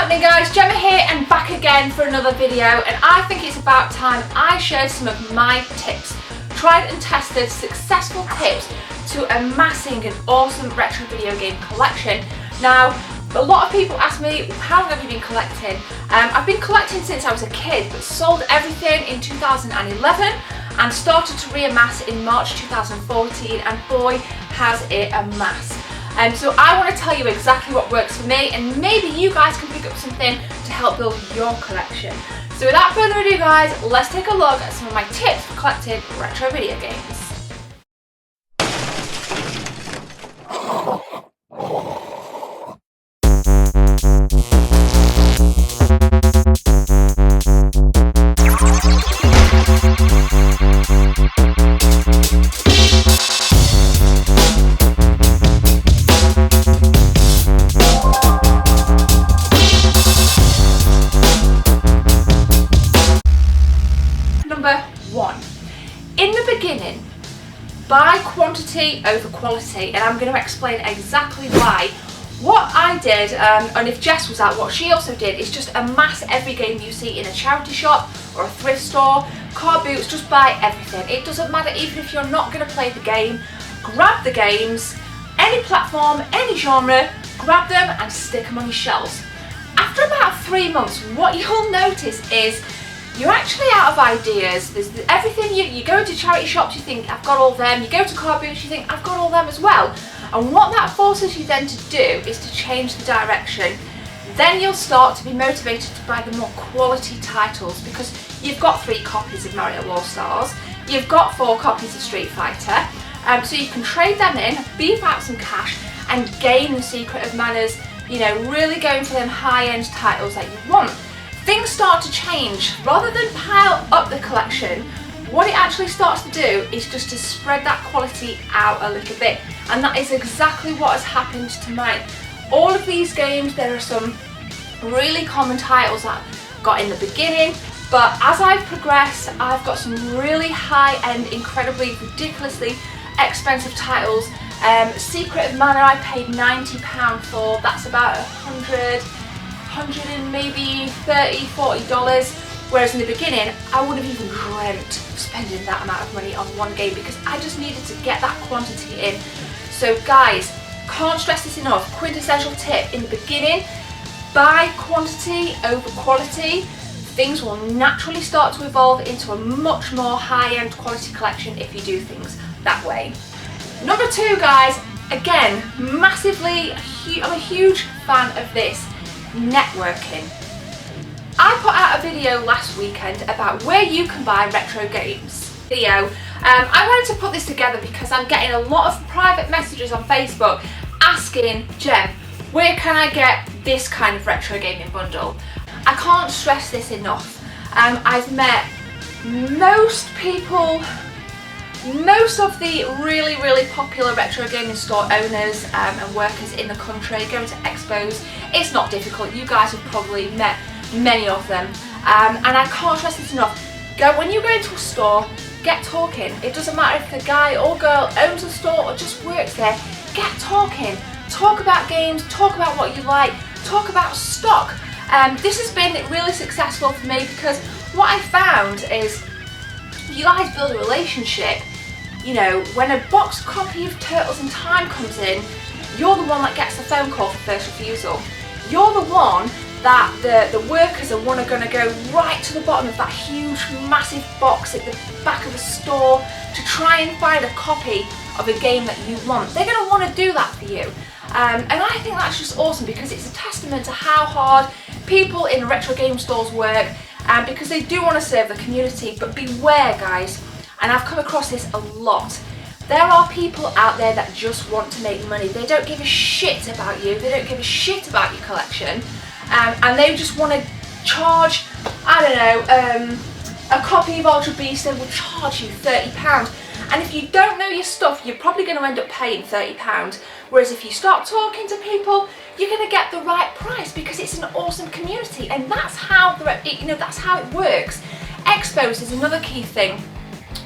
happening, guys? Gemma here and back again for another video, and I think it's about time I share some of my tips, tried and tested successful tips to amassing an awesome retro video game collection. Now, a lot of people ask me, how long have you been collecting? I've been collecting since I was a kid, but sold everything in 2011 and started to re-amass in March 2014, and boy has it amassed. So I want to tell you exactly what works for me, and maybe you guys can pick up something to help build your collection. So without further ado, guys, let's take a look at some of my tips for collecting retro video games. Number one, in the beginning, buy quantity over quality, and I'm going to explain exactly why. What I did, and if Jess was at, what she also did, is just amass every game you see in a charity shop or a thrift store, car boots, just buy everything. It doesn't matter even if you're not going to play the game, grab the games, any platform, any genre, grab them and stick them on your shelves. After about 3 months, what you'll notice is you're actually out of ideas. There's everything, you go to charity shops, you think, I've got all them. You go to car boots, you think, I've got all them as well. And what that forces you then to do is to change the direction. Then you'll start to be motivated to buy the more quality titles, because you've got 3 copies of Mario All-Stars, you've got 4 copies of Street Fighter, so you can trade them in, beef out some cash, and gain the secret of manners, you know, really going for them high-end titles that you want. Things start to change. Rather than pile up the collection, what it actually starts to do is just to spread that quality out a little bit, and that is exactly what has happened to mine. All of these games, there are some really common titles that I got in the beginning, but as I've progressed, I've got some really high-end, incredibly, ridiculously expensive titles. Secret of Mana I paid £90 for. That's about $100 and maybe $30–40, whereas in the beginning I wouldn't have even dreamt of spending that amount of money on one game, because I just needed to get that quantity in. So guys, can't stress this enough, quintessential tip: in the beginning, buy quantity over quality. Things will naturally start to evolve into a much more high-end quality collection if you do things that way. Number 2, guys, again, massively, I'm a huge fan of this: networking. I put out a video last weekend about where you can buy retro games. I wanted to put this together because I'm getting a lot of private messages on Facebook asking, Gem, where can I get this kind of retro gaming bundle? I can't stress this enough. I've met most people, most of the really popular retro gaming store owners and workers in the country, going to expos. It's not difficult, you guys have probably met many of them, and I can't stress this enough. When you go into a store, get talking. It doesn't matter if the guy or girl owns a store or just works there. Get talking, talk about games, talk about what you like, talk about stock. This has been really successful for me, because what I found is you guys build a relationship. You know, when a boxed copy of Turtles in Time comes in, you're the one that gets the phone call for first refusal. You're the one that the workers are going to go right to the bottom of that huge, massive box at the back of the store to try and find a copy of a game that you want. They're going to want to do that for you. And I think that's just awesome, because it's a testament to how hard people in retro game stores work, because they do want to serve the community. But beware, guys, and I've come across this a lot, there are people out there that just want to make money. They don't give a shit about you, they don't give a shit about your collection, and they just want to charge, I don't know, a copy of Ultra Beast, they will charge you £30. And if you don't know your stuff, you're probably going to end up paying £30. Whereas if you start talking to people, you're going to get the right price, because it's an awesome community, and that's how that's how it works. Expos is another key thing.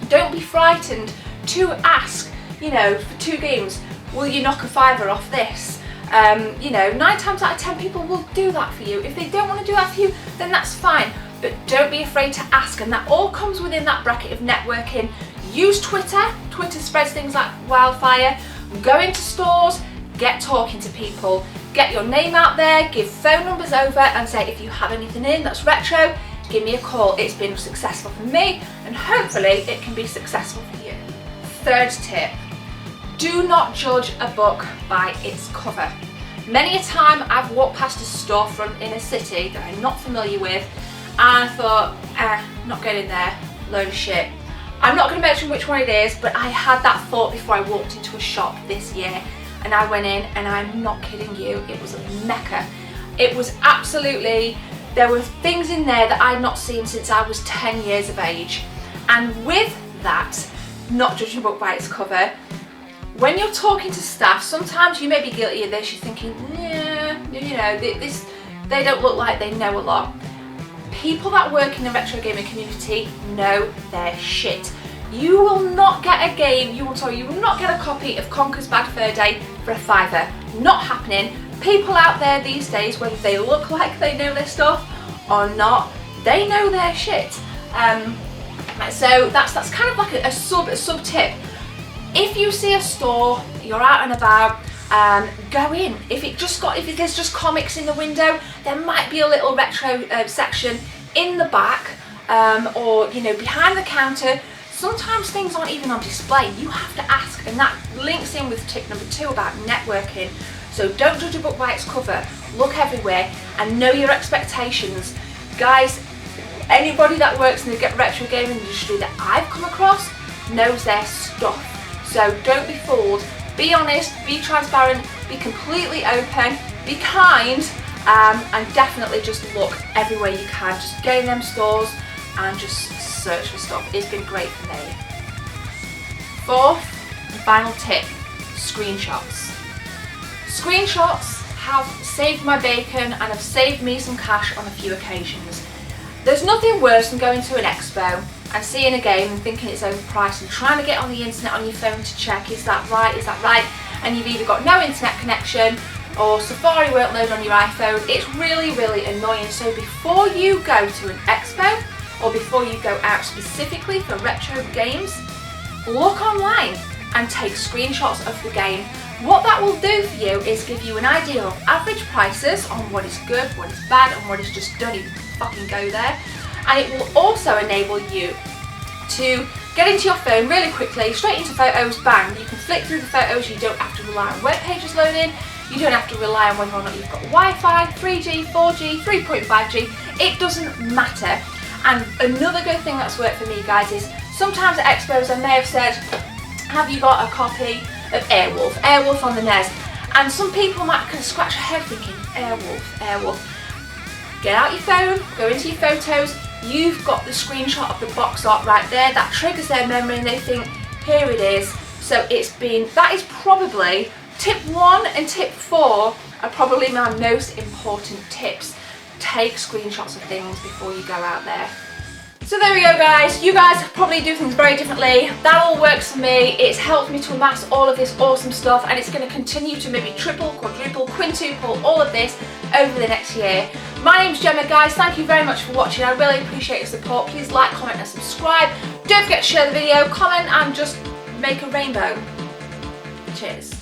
Don't be frightened to ask, for 2 games, will you knock a £5 off this? You know, 9 times out of 10 people will do that for you. If they don't want to do that for you, then that's fine. But don't be afraid to ask, and that all comes within that bracket of networking. Use Twitter. Twitter spreads things like wildfire. Go into stores, get talking to people, get your name out there, give phone numbers over and say, if you have anything in that's retro, give me a call. It's been successful for me and hopefully it can be successful for you. Third tip, do not judge a book by its cover. Many a time I've walked past a storefront in a city that I'm not familiar with and I thought, not going in there, load of shit. I'm not going to mention which one it is, but I had that thought before I walked into a shop this year, and I went in and I'm not kidding you, it was a mecca. It was absolutely, there were things in there that I'd not seen since I was 10 years of age. And with that, not judging a book by its cover, when you're talking to staff, sometimes you may be guilty of this, you're thinking, yeah, you know, they don't look like they know a lot. People that work in the retro gaming community know their shit. You will not get a game, you will not get a copy of Conker's Bad Fur Day for a £5. Not happening. People out there these days, whether they look like they know their stuff or not, they know their shit. So that's kind of like a sub tip. If you see a store, you're out and about, go in. If there's just comics in the window, there might be a little retro section in the back, or you know, behind the counter. Sometimes things aren't even on display. You have to ask, and that links in with tip number 2 about networking. So don't judge a book by its cover. Look everywhere and know your expectations. Guys, anybody that works in the retro gaming industry that I've come across knows their stuff. So don't be fooled. Be honest, be transparent, be completely open, be kind, and definitely just look everywhere you can. Just get in them stores and just search for stuff. It's been great for me. Fourth and final tip, screenshots. Screenshots have saved my bacon and have saved me some cash on a few occasions. There's nothing worse than going to an expo and seeing a game and thinking it's overpriced and trying to get on the internet on your phone to check, is that right, and you've either got no internet connection or Safari won't load on your iPhone. It's really, really annoying. So before you go to an expo or before you go out specifically for retro games, look online and take screenshots of the game. What that will do for you is give you an idea of average prices on what is good, what is bad, and what is just don't even fucking go there. And it will also enable you to get into your phone really quickly, straight into photos, bang. You can flick through the photos, you don't have to rely on web pages loading, you don't have to rely on whether or not you've got Wi-Fi, 3G, 4G, 3.5G, it doesn't matter. And another good thing that's worked for me, guys, is sometimes at expos I may have said, have you got a copy of Airwolf on the NES? And some people might kind of scratch their head thinking, Airwolf. Get out your phone, go into your photos, you've got the screenshot of the box art right there, that triggers their memory and they think, here it is. So that is probably, tip 1 and tip 4 are probably my most important tips. Take screenshots of things before you go out there. So there we go, guys. You guys probably do things very differently. That all works for me. It's helped me to amass all of this awesome stuff, and it's going to continue to maybe triple, quadruple, quintuple all of this over the next year. My name's Gemma, guys. Thank you very much for watching. I really appreciate your support. Please like, comment and subscribe. Don't forget to share the video, comment and just make a rainbow. Cheers.